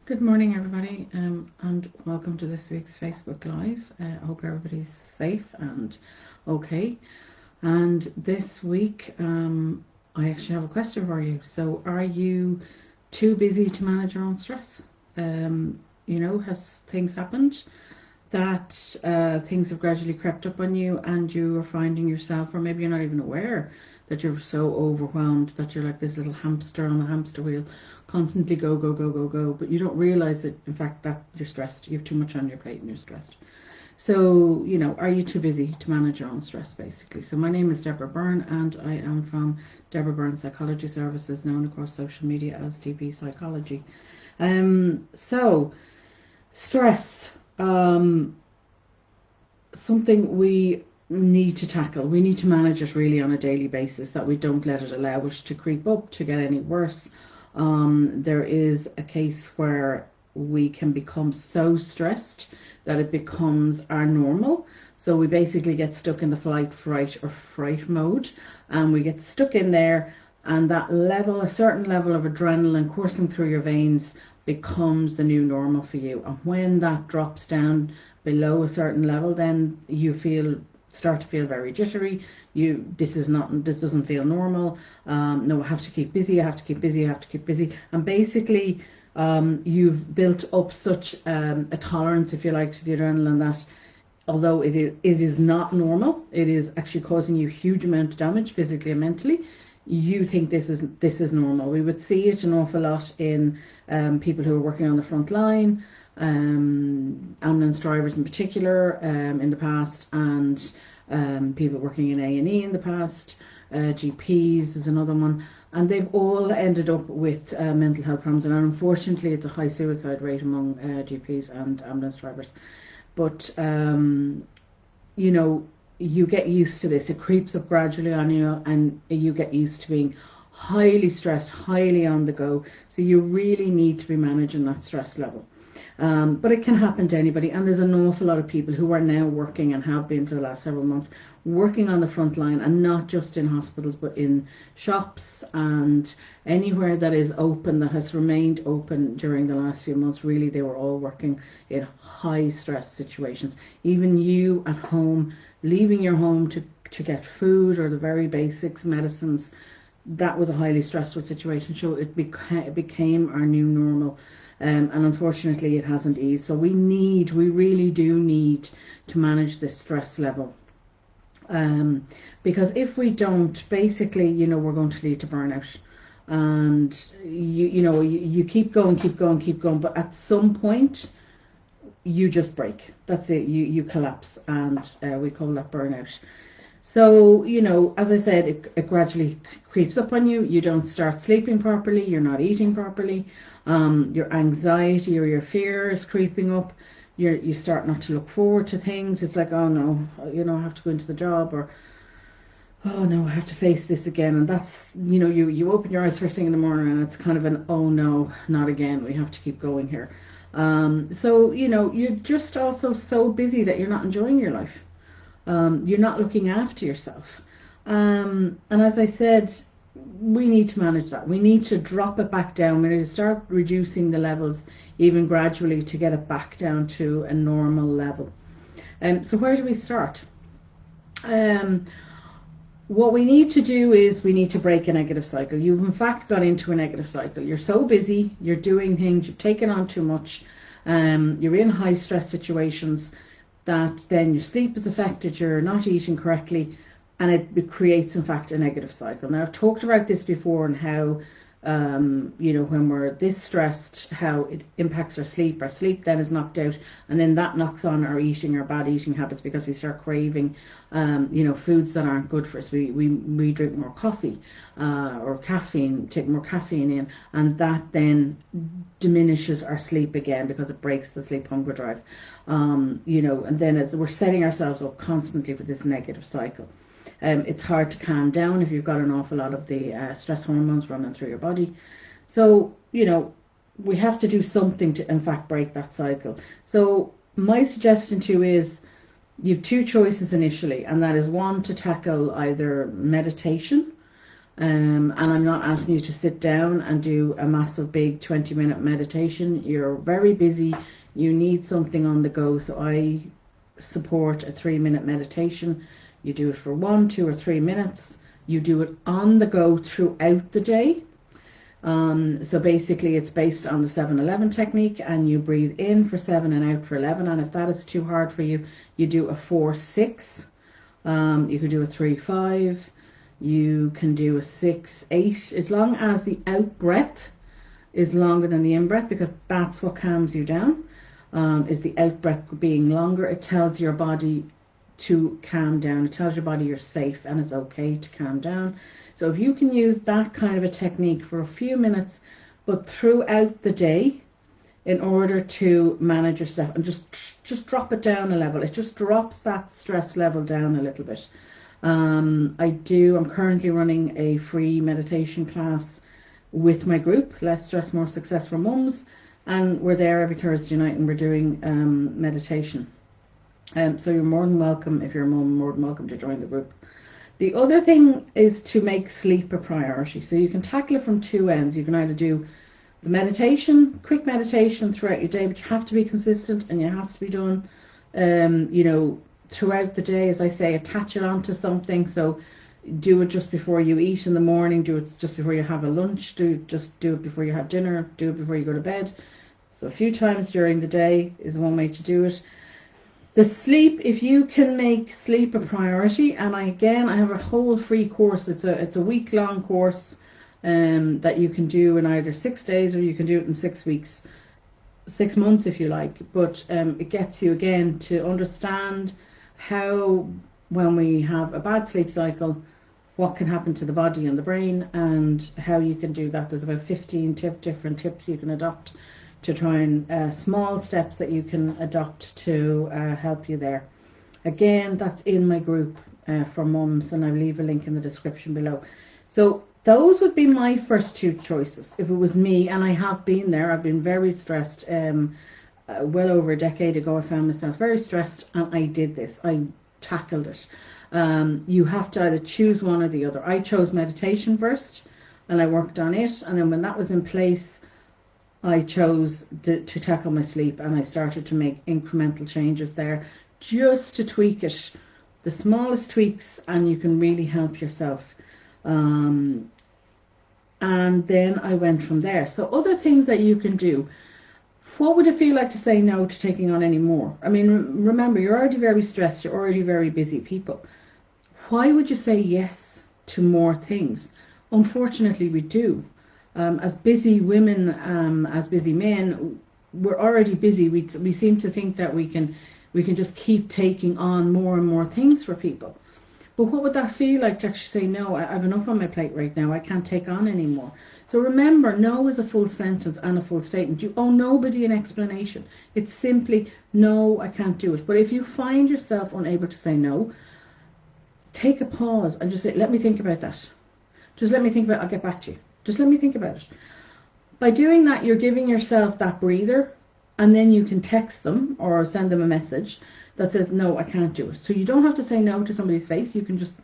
Good morning, everybody, and welcome to this week's Facebook Live. I hope everybody's safe and okay. And this week, I actually have a question for you. So, are you too busy to manage your own stress? Has things happened that things have gradually crept up on you, and you are finding yourself, or maybe you're not even aware that you're so overwhelmed that you're like this little hamster on a hamster wheel, constantly go, go, go, go, go, but you don't realize that, in fact, that you're stressed. You have too much on your plate and you're stressed. So, are you too busy to manage your own stress, basically? So my name is Deborah Byrne, and I am from Deborah Byrne Psychology Services, known across social media as DBpsychology. So, stress, something we need to tackle. We need to manage it really on a daily basis, that we don't let it allow us to creep up, to get any worse. There is a case where we can become so stressed that it becomes our normal. So we basically get stuck in the flight, fright mode, and we get stuck in there, and that level, a certain level of adrenaline coursing through your veins, becomes the new normal for you. And when that drops down below a certain level, then you start to feel very jittery. This doesn't feel normal. No, I have to keep busy. I have to keep busy. I have to keep busy. And basically, you've built up such a tolerance, if you like, to the adrenaline, that although it is not normal, it is actually causing you huge amount of damage physically and mentally. You think this is normal. We would see it an awful lot in people who are working on the front line, ambulance drivers in particular, in the past, and people working in A&E in the past. GPs is another one, and they've all ended up with mental health problems, and unfortunately it's a high suicide rate among GPs and ambulance drivers. But you get used to this. It creeps up gradually on you, and you get used to being highly stressed, highly on the go. So you really need to be managing that stress level. But it can happen to anybody, and there's an awful lot of people who are now working, and have been for the last several months, working on the front line, and not just in hospitals, but in shops and anywhere that is open, that has remained open during the last few months. Really, they were all working in high stress situations. Even you at home, leaving your home to get food or the very basics, medicines, that was a highly stressful situation. So it became our new normal. And unfortunately it hasn't eased. So we really do need to manage this stress level. Because if we don't, basically, we're going to lead to burnout. And you keep going, but at some point you just break. That's it. You collapse, and we call that burnout. So, as I said, it gradually creeps up on you. You don't start sleeping properly. You're not eating properly. Your anxiety or your fear is creeping up. You start not to look forward to things. It's like, oh no, I have to go into the job, or oh no, I have to face this again. And that's, you open your eyes first thing in the morning, and it's kind of an, oh no, not again. We have to keep going here. So, you're just also so busy that you're not enjoying your life. You're not looking after yourself. And as I said, we need to manage that. We need to drop it back down. We need to start reducing the levels, even gradually, to get it back down to a normal level. So where do we start? What we need to do is we need to break a negative cycle. You've in fact got into a negative cycle. You're so busy, you're doing things, you've taken on too much, you're in high stress situations, that then your sleep is affected, you're not eating correctly, and it creates, in fact, a negative cycle. Now, I've talked about this before, and how, when we're this stressed, how it impacts our sleep. Our sleep then is knocked out, and then that knocks on our eating, our bad eating habits, because we start craving, foods that aren't good for us. We drink more coffee or caffeine, take more caffeine in, and that then diminishes our sleep again, because it breaks the sleep hunger drive. And then as we're setting ourselves up constantly for this negative cycle. It's hard to calm down if you've got an awful lot of the stress hormones running through your body. So, we have to do something to, in fact, break that cycle. So my suggestion to you is, you have two choices initially, and that is, one, to tackle either meditation, And I'm not asking you to sit down and do a massive big 20-minute meditation. You're very busy. You need something on the go. So I support a 3-minute meditation. You do it for 1, 2, or 3 minutes. You do it on the go throughout the day. So basically it's based on the 7-11 technique, and you breathe in for 7 and out for 11. And if that is too hard for you, you do a 4-6. You could do a 3-5. You can do a 6-8, as long as the out breath is longer than the in breath, because that's what calms you down. Is the out breath being longer? It tells your body to calm down. It tells your body you're safe and it's okay to calm down. So if you can use that kind of a technique for a few minutes, but throughout the day, in order to manage yourself, and just drop it down a level. It just drops that stress level down a little bit. I'm currently running a free meditation class with my group, Less Stress, More Success for Mums, and we're there every Thursday night and we're doing meditation. So you're more than welcome, if you're a mum, more than welcome to join the group. The other thing is to make sleep a priority. So you can tackle it from two ends. You can either do the meditation, quick meditation throughout your day, but you have to be consistent and it has to be done, throughout the day. As I say, attach it onto something. So do it just before you eat in the morning, do it just before you have a lunch, do it before you have dinner, do it before you go to bed. So a few times during the day is one way to do it. The sleep, if you can make sleep a priority, and I have a whole free course. It's a week-long course that you can do in either 6 days, or you can do it in 6 weeks, 6 months if you like. But it gets you again to understand how, when we have a bad sleep cycle, what can happen to the body and the brain, and how you can do that. There's about 15 different tips you can adopt to try and small steps that you can adopt to help you there. Again, that's in my group for mums, and I'll leave a link in the description below. So those would be my first two choices if it was me, and I have been there. I've been very stressed. Well over a decade ago, I found myself very stressed, and I did this. I tackled it. You have to either choose one or the other. I chose meditation first, and I worked on it, and then when that was in place, I chose to tackle my sleep, and I started to make incremental changes there just to tweak it, the smallest tweaks, and you can really help yourself. And then I went from there. So other things that you can do. What would it feel like to say no to taking on any more? I mean, remember, you're already very stressed, you're already very busy people. Why would you say yes to more things? Unfortunately, we do. As busy women, as busy men, we're already busy. We seem to think that we can just keep taking on more and more things for people. But what would that feel like to actually say, no, I have enough on my plate right now. I can't take on anymore. So remember, no is a full sentence and a full statement. You owe nobody an explanation. It's simply, no, I can't do it. But if you find yourself unable to say no, take a pause and just say, let me think about that. Just let me think about it. I'll get back to you. Just let me think about it. By doing that, you're giving yourself that breather, and then you can text them or send them a message that says, no, I can't do it. So you don't have to say no to somebody's face. You can just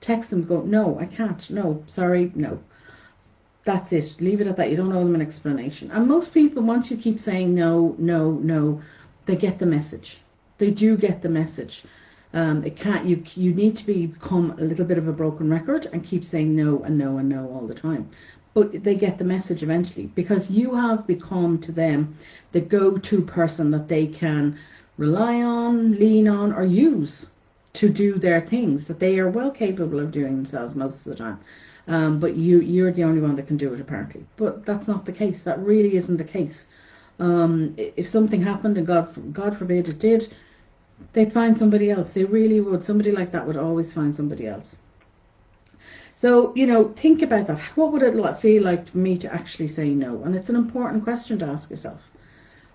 text them, go, no, I can't. No, sorry, no. That's it. Leave it at that. You don't owe them an explanation. And most people, once you keep saying no, no, no, they get the message. They do get the message. You need to become a little bit of a broken record and keep saying no and no and no all the time. But they get the message eventually, because you have become to them the go-to person that they can rely on, lean on, or use to do their things that they are well capable of doing themselves most of the time. But you're the only one that can do it, apparently. But that's not the case. That really isn't the case. If something happened, and God forbid it did, they'd find somebody else. They really would. Somebody like that would always find somebody else. So, think about that. What would it feel like for me to actually say no? And it's an important question to ask yourself.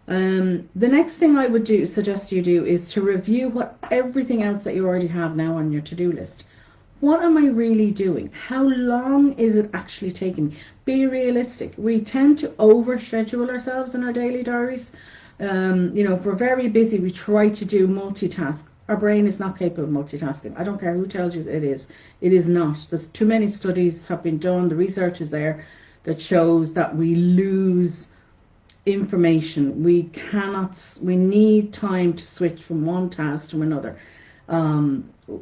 The next thing I would suggest you do is to review everything else that you already have now on your to-do list. What am I really doing? How long is it actually taking? Be realistic. We tend to overschedule ourselves in our daily diaries. If we're very busy, we try to do multitask Our brain is not capable of multitasking. I don't care who tells you it is. It is not. There's too many studies have been done. The research is there that shows that we lose information. We need time to switch from one task to another.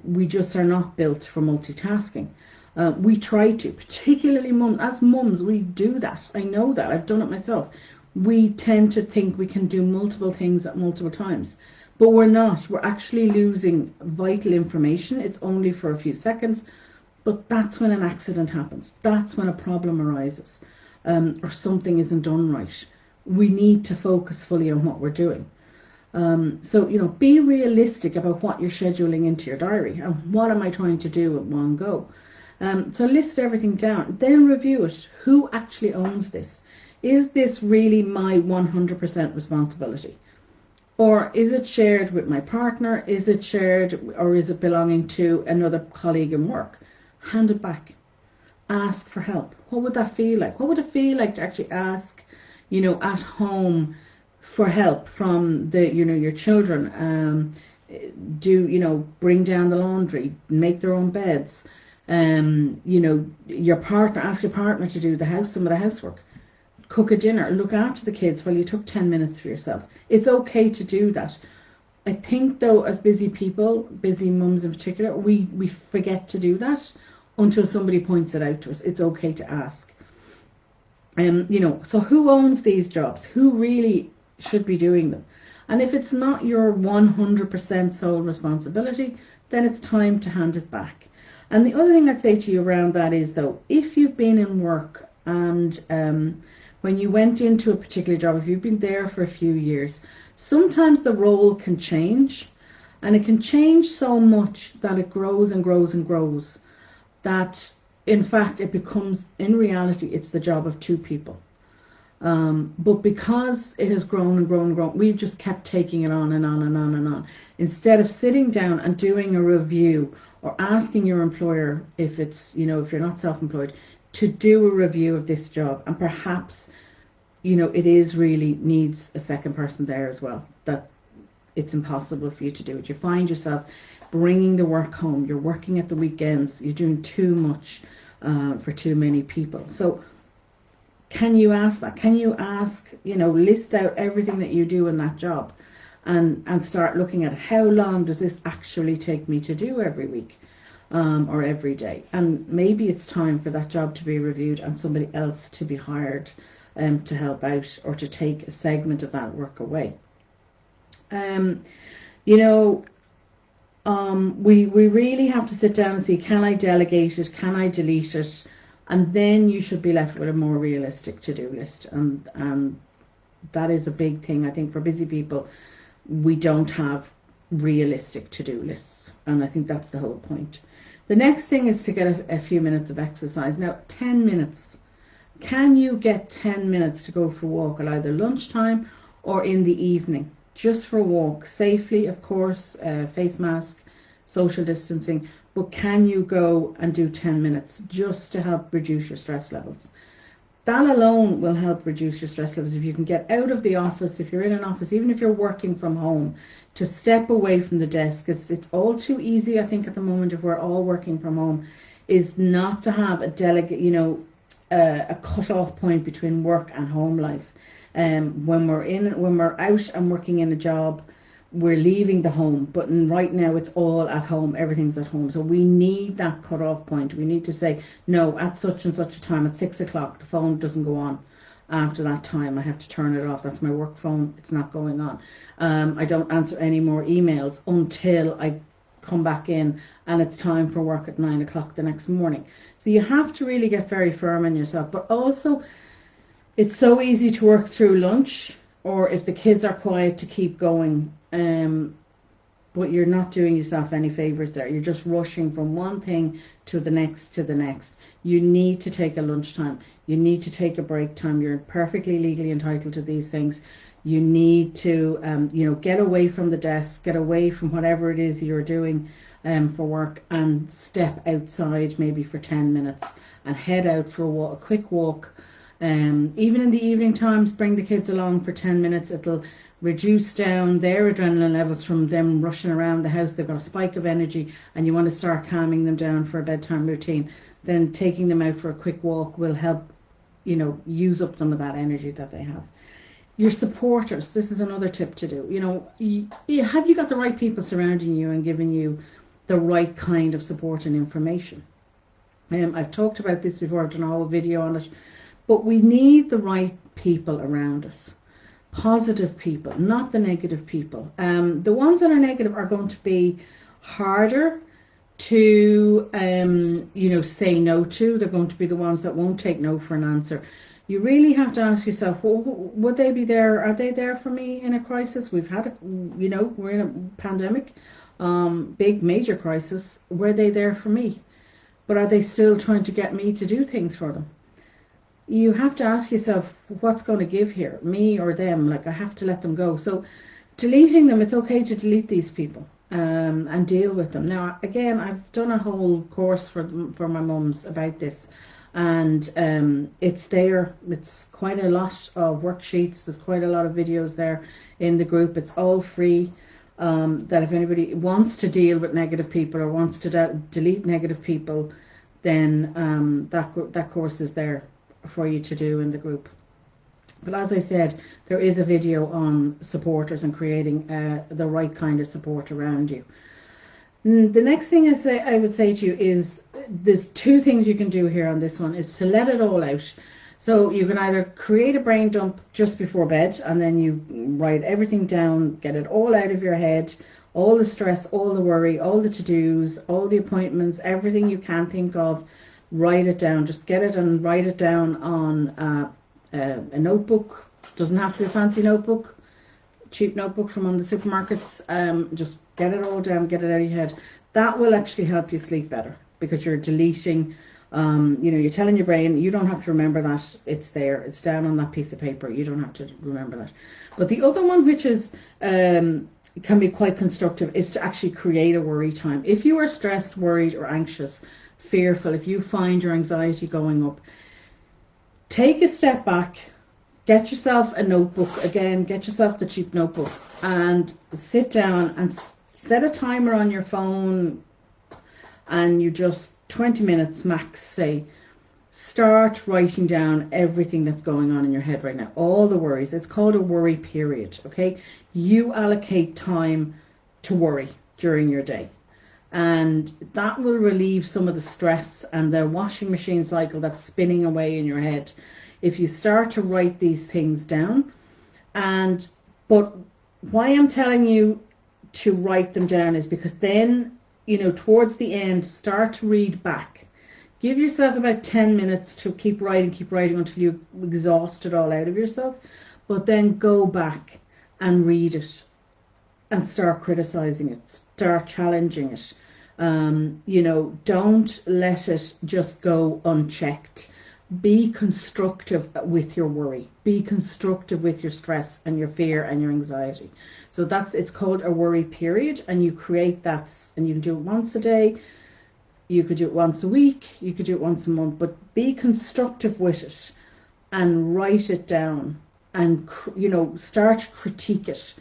We just are not built for multitasking. We try to, particularly as mums, we do that. I know that. I've done it myself. We tend to think we can do multiple things at multiple times. But we're not. We're actually losing vital information. It's only for a few seconds. But that's when an accident happens. That's when a problem arises, or something isn't done right. We need to focus fully on what we're doing. So, be realistic about what you're scheduling into your diary and what am I trying to do at one go. So list everything down, then review it. Who actually owns this? Is this really my 100% responsibility? Or is it shared with my partner? Is it shared, or is it belonging to another colleague in work? Hand it back. Ask for help. What would that feel like? What would it feel like to actually ask, at home for help from your children? Bring down the laundry, make their own beds. Your partner, ask your partner to do some of the housework. Cook a dinner, look after the kids while you took 10 minutes for yourself. It's okay to do that. I think though, as busy people, busy mums in particular, we forget to do that until somebody points it out to us. It's okay to ask. So who owns these jobs? Who really should be doing them? And if it's not your 100% sole responsibility, then it's time to hand it back. And the other thing I'd say to you around that is, though, if you've been in work and when you went into a particular job, if you've been there for a few years, sometimes the role can change, and it can change so much that it grows and grows and grows, that in fact it becomes, in reality, it's the job of two people. But because it has grown and grown and grown, we've just kept taking it on and on and on and on. Instead of sitting down and doing a review or asking your employer, if it's, if you're not self-employed, to do a review of this job, and perhaps, it is really needs a second person there as well, that it's impossible for you to do it. You find yourself bringing the work home, you're working at the weekends, you're doing too much for too many people. So can you ask that? Can you ask, list out everything that you do in that job and start looking at how long does this actually take me to do every week or every day? And maybe it's time for that job to be reviewed and somebody else to be hired to help out or to take a segment of that work away. We really have to sit down and see, can I delegate it? Can I delete it? And then you should be left with a more realistic to-do list. And that is a big thing. I think for busy people, we don't have realistic to-do lists. And I think that's the whole point. The next thing is to get a few minutes of exercise. Now, 10 minutes. Can you get 10 minutes to go for a walk at either lunchtime or in the evening? Just for a walk, safely, of course, face mask, social distancing, but can you go and do 10 minutes just to help reduce your stress levels? That alone will help reduce your stress levels. If you can get out of the office, if you're in an office, even if you're working from home, to step away from the desk. It's all too easy, I think, at the moment, if we're all working from home, is not to have a a cut-off point between work and home life. When we're out and working in a job, we're leaving the home, but right now it's all at home, everything's at home. So we need that cut-off point. We need to say, no, at such and such a time, at 6 o'clock, the phone doesn't go on. After that time, I have to turn it off. That's my work phone. It's not going on. I don't answer any more emails until I come back in and it's time for work at 9 o'clock the next morning. So you have to really get very firm on yourself. But also, it's so easy to work through lunch, or if the kids are quiet, to keep going. But you're not doing yourself any favors there. You're just rushing from one thing to the next to the next. You need to take a lunchtime. You need to take a break time. You're perfectly legally entitled to these things. You need to, get away from the desk, get away from whatever it is you're doing for work, and step outside maybe for 10 minutes and head out for a quick walk. Even in the evening times, bring the kids along for 10 minutes. It'll reduce down their adrenaline levels from them rushing around the house. They've got a spike of energy and you want to start calming them down for a bedtime routine. Then taking them out for a quick walk will help, use up some of that energy that they have. Your supporters, this is another tip to do. Have you got the right people surrounding you and giving you the right kind of support and information? I've talked about this before, I've done a whole video on it, but we need the right people around us. Positive people, not the negative people. The ones that are negative are going to be harder to say no to. They're going to be the ones that won't take no for an answer. You really have to ask yourself, well, would they be there? Are they there for me in a crisis? We've had we're in a pandemic, big major crisis. Were they there for me? But are they still trying to get me to do things for them? You have to ask yourself, what's going to give here, me or them? Like, I have to let them go. So deleting them, it's okay to delete these people and deal with them. Now, again, I've done a whole course for my mums about this, and it's there. It's quite a lot of worksheets. There's quite a lot of videos there in the group. It's all free. That if anybody wants to deal with negative people or wants to delete negative people, then that course is there for you to do in the group. But as I said, there is a video on supporters and creating the right kind of support around you. The next thing I would say to you is there's two things you can do here on this one, is to let it all out. So you can either create a brain dump just before bed and then you write everything down, get it all out of your head, all the stress, all the worry, all the to-dos, all the appointments, everything you can think of. Write it down. Just get it and write it down on a notebook. Doesn't have to be a fancy notebook, cheap notebook from on the supermarkets. Just get it all down, get it out of your head. That will actually help you sleep better because you're deleting. You're telling your brain you don't have to remember that. It's there. It's down on that piece of paper. You don't have to remember that. But the other one, which is can be quite constructive, is to actually create a worry time. If you are stressed, worried, or anxious, fearful, if you find your anxiety going up, take a step back, get yourself a notebook. Again, get yourself the cheap notebook and sit down and set a timer on your phone, and you just 20 minutes max, say, start writing down everything that's going on in your head right now, all the worries. It's called a worry period. Okay, you allocate time to worry during your day, and that will relieve some of the stress and the washing machine cycle that's spinning away in your head if you start to write these things down. But why I'm telling you to write them down is because then, towards the end, start to read back. Give yourself about 10 minutes to keep writing until you exhaust it all out of yourself, but then go back and read it and start criticizing it, start challenging it. Don't let it just go unchecked. Be constructive with your worry. Be constructive with your stress and your fear and your anxiety. So it's called a worry period, and you create that, and you can do it once a day. You could do it once a week. You could do it once a month. But be constructive with it and write it down, and start to critique it,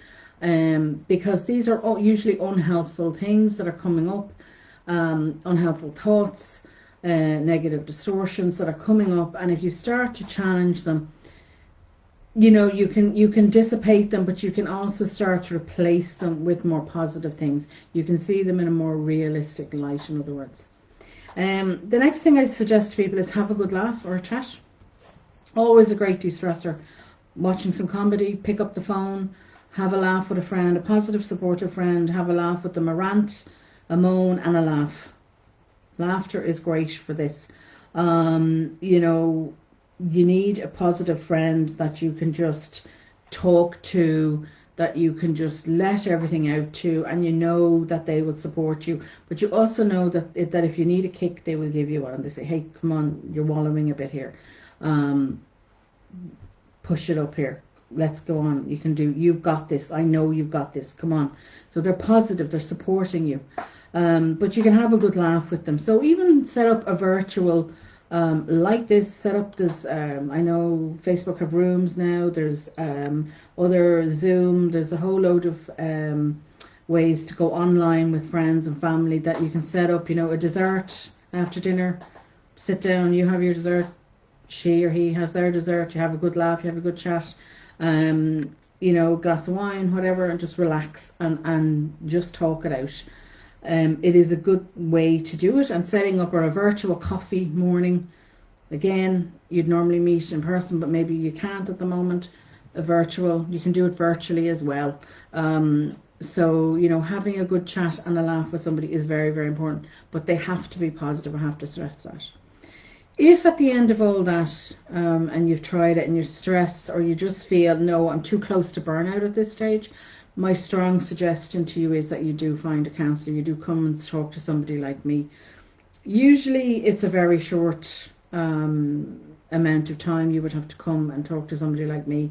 because these are usually unhelpful things that are coming up, unhelpful thoughts, negative distortions that are coming up, and if you start to challenge them, you can dissipate them, but you can also start to replace them with more positive things. You can see them in a more realistic light, in other words. The next thing I suggest to people is have a good laugh or a chat. Always a great de-stressor. Watching some comedy, pick up the phone, have a laugh with a friend, a positive, supportive friend, have a laugh with them, a rant, a moan, and a laugh. Laughter is great for this. You need a positive friend that you can just talk to, that you can just let everything out to, and you know that they will support you. But you also know that if you need a kick, they will give you one. And they say, hey, come on, you're wallowing a bit here. Push it up here. Let's go on. You've got this. I know you've got this. Come on. So they're positive. They're supporting you. But you can have a good laugh with them. So even set up a virtual like this setup. There's I know Facebook have rooms now. There's other Zoom. There's a whole load of ways to go online with friends and family that you can set up. You know, a dessert after dinner. Sit down. You have your dessert. She or he has their dessert. You have a good laugh. You have a good chat. You know, glass of wine, whatever, and just relax and just talk it out. It is a good way to do it, and setting up a virtual coffee morning. Again, you'd normally meet in person, but maybe you can't at the moment. A virtual, you can do it virtually as well. So, you know, having a good chat and a laugh with somebody is very, very important, but they have to be positive. I have to stress that. If at the end of all that, and you've tried it and you're stressed, or you just feel, no, I'm too close to burnout at this stage, my strong suggestion to you is that you do find a counsellor. You do come and talk to somebody like me. Usually it's a very short amount of time you would have to come and talk to somebody like me.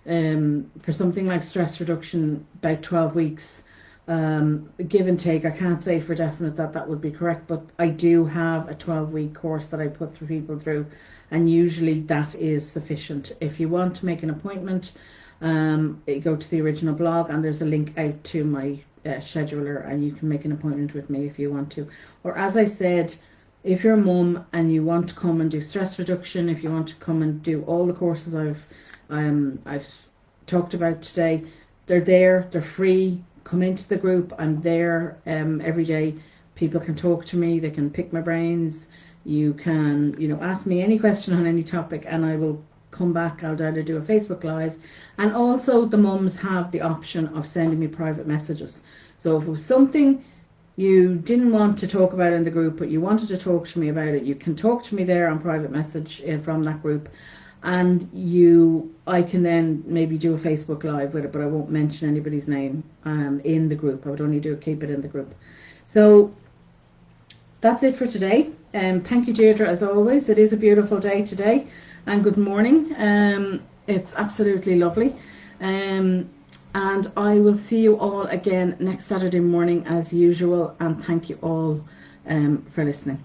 For something like stress reduction, about 12 weeks. Give and take. I can't say for definite that that would be correct, but I do have a 12-week course that I put people through, and usually that is sufficient. If you want to make an appointment, you go to the original blog and there's a link out to my scheduler, and you can make an appointment with me if you want to. Or as I said, if you're a mum and you want to come and do stress reduction, if you want to come and do all the courses I've talked about today, they're there, they're free. Come into the group. I'm there every day. People can talk to me. They can pick my brains. You can, you know, ask me any question on any topic, and I will come back. I'll either do a Facebook Live, and also the mums have the option of sending me private messages. So if it was something you didn't want to talk about in the group, but you wanted to talk to me about it, you can talk to me there on private message from that group. And I can then maybe do a Facebook Live with it, but I won't mention anybody's name in the group. I would only keep it in the group. So that's it for today. Thank you, Deirdre, as always. It is a beautiful day today, and good morning. It's absolutely lovely. And I will see you all again next Saturday morning as usual, and thank you all for listening.